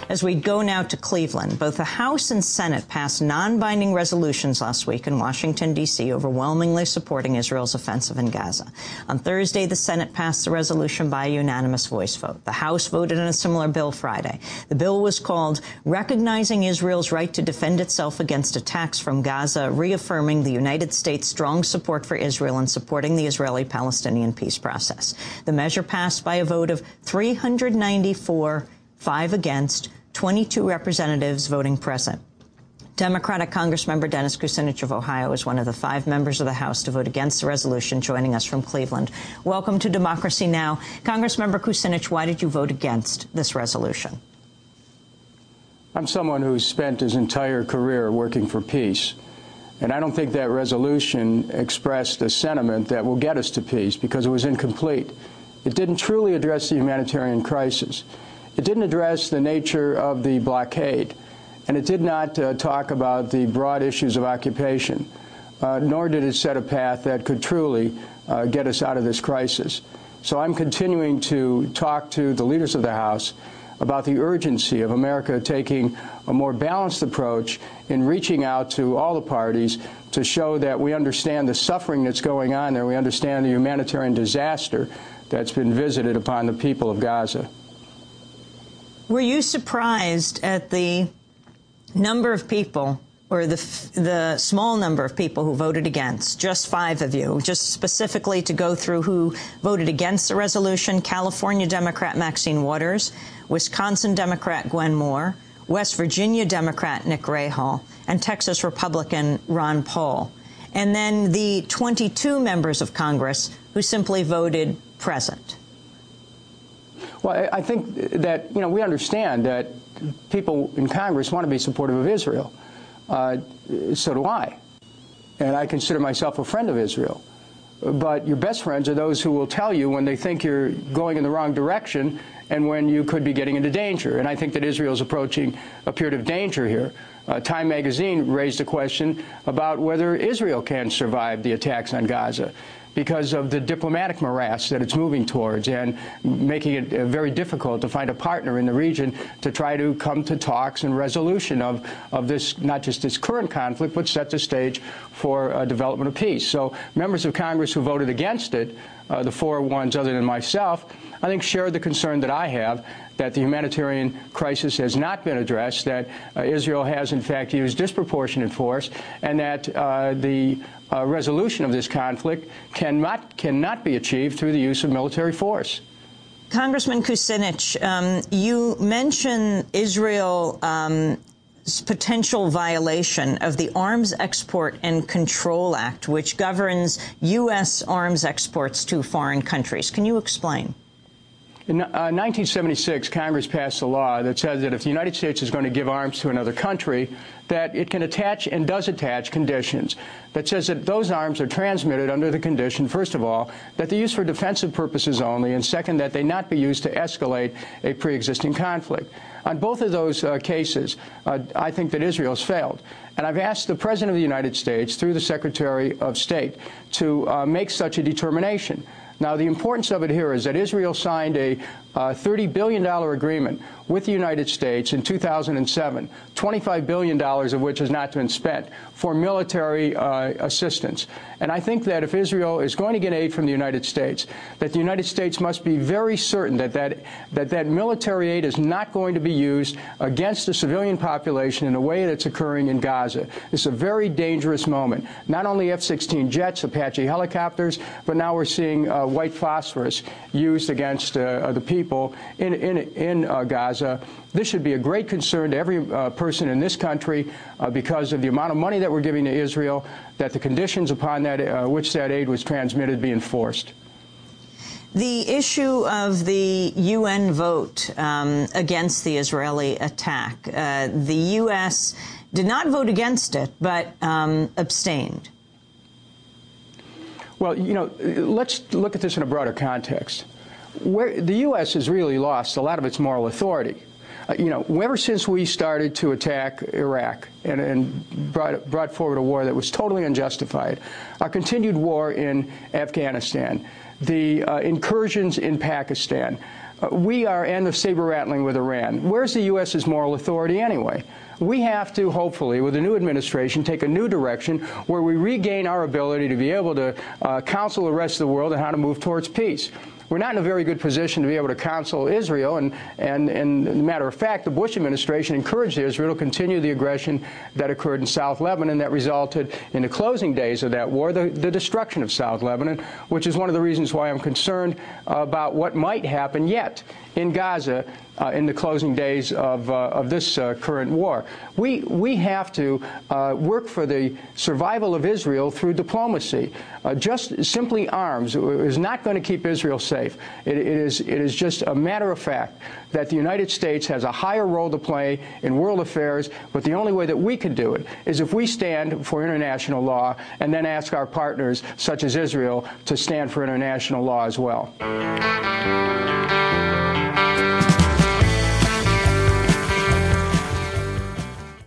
As we go now to Cleveland, both the House and Senate passed non-binding resolutions last week in Washington, D.C., overwhelmingly supporting Israel's offensive in Gaza. On Thursday, the Senate passed the resolution by a unanimous voice vote. The House voted in a similar bill Friday. The bill was called Recognizing Israel's Right to Defend Itself Against Attacks from Gaza, Reaffirming the United States' Strong Support for Israel and Supporting the Israeli-Palestinian Peace Process. The measure passed by a vote of 394, 5 against, 22 representatives voting present. Democratic Congressmember Dennis Kucinich of Ohio is one of the 5 members of the House to vote against the resolution, joining us from Cleveland. Welcome to Democracy Now! Congressmember Kucinich, why did you vote against this resolution? I'm someone who's spent his entire career working for peace, and I don't think that resolution expressed a sentiment that will get us to peace because it was incomplete. It didn't truly address the humanitarian crisis. It didn't address the nature of the blockade, and it did not talk about the broad issues of occupation, nor did it set a path that could truly get us out of this crisis. So I'm continuing to talk to the leaders of the House about the urgency of America taking a more balanced approach in reaching out to all the parties to show that we understand the suffering that's going on there, we understand the humanitarian disaster that's been visited upon the people of Gaza. Were you surprised at the number of people, or the small number of people who voted against? Just 5 of you. Just specifically to go through who voted against the resolution: California Democrat Maxine Waters, Wisconsin Democrat Gwen Moore, West Virginia Democrat Nick Rahal, and Texas Republican Ron Paul. And then the 22 members of Congress who simply voted present. Well, I think that, we understand that people in Congress want to be supportive of Israel. So do I. And I consider myself a friend of Israel. But your best friends are those who will tell you when they think you're going in the wrong direction and when you could be getting into danger. And I think that Israel is approaching a period of danger here. Time magazine raised a question about whether Israel can survive the attacks on Gaza, because of the diplomatic morass that it's moving towards and making it very difficult to find a partner in the region to try to come to talks and resolution of this, not just this current conflict, but set the stage for development of peace. So members of Congress who voted against it, the 4 ones other than myself, I think shared the concern that I have, that the humanitarian crisis has not been addressed, that Israel has in fact used disproportionate force, and that the resolution of this conflict cannot be achieved through the use of military force. Congressman Kucinich, you mention Israel's potential violation of the Arms Export and Control Act, which governs U.S. arms exports to foreign countries. Can you explain? In 1976, Congress passed a law that says that if the United States is going to give arms to another country, that it can attach and does attach conditions that says that those arms are transmitted under the condition, first of all, that they're used for defensive purposes only, and second, that they not be used to escalate a pre-existing conflict. On both of those cases, I think that Israel's failed. And I've asked the President of the United States, through the Secretary of State, to make such a determination. Now, the importance of it here is that Israel signed a $30 billion agreement with the United States in 2007, $25 billion of which has not been spent, for military assistance. And I think that if Israel is going to get aid from the United States, that the United States must be very certain that military aid is not going to be used against the civilian population in a way that's occurring in Gaza. It's a very dangerous moment. Not only F-16 jets, Apache helicopters, but now we're seeing white phosphorus used against the people in Gaza. This should be a great concern to every person in this country because of the amount of money that we're giving to Israel, that the conditions upon that which that aid was transmitted be enforced. The issue of the UN vote against the Israeli attack, the U.S. did not vote against it, but abstained. Well, let's look at this in a broader context. Where the U.S. has really lost a lot of its moral authority. ever since we started to attack Iraq and brought forward a war that was totally unjustified, our continued war in Afghanistan, the incursions in Pakistan, and the saber-rattling with Iran. Where's the U.S.'s moral authority anyway? We have to, hopefully, with the new administration, take a new direction where we regain our ability to be able to counsel the rest of the world on how to move towards peace. We're not in a very good position to be able to counsel Israel, and as a matter of fact, the Bush administration encouraged Israel to continue the aggression that occurred in South Lebanon that resulted in the closing days of that war, the destruction of South Lebanon, which is one of the reasons why I'm concerned about what might happen yet in Gaza in the closing days of this current war. We have to work for the survival of Israel through diplomacy. Just simply arms is not going to keep Israel safe. It is just a matter of fact that the United States has a higher role to play in world affairs, but the only way that we can do it is if we stand for international law and then ask our partners, such as Israel, to stand for international law as well.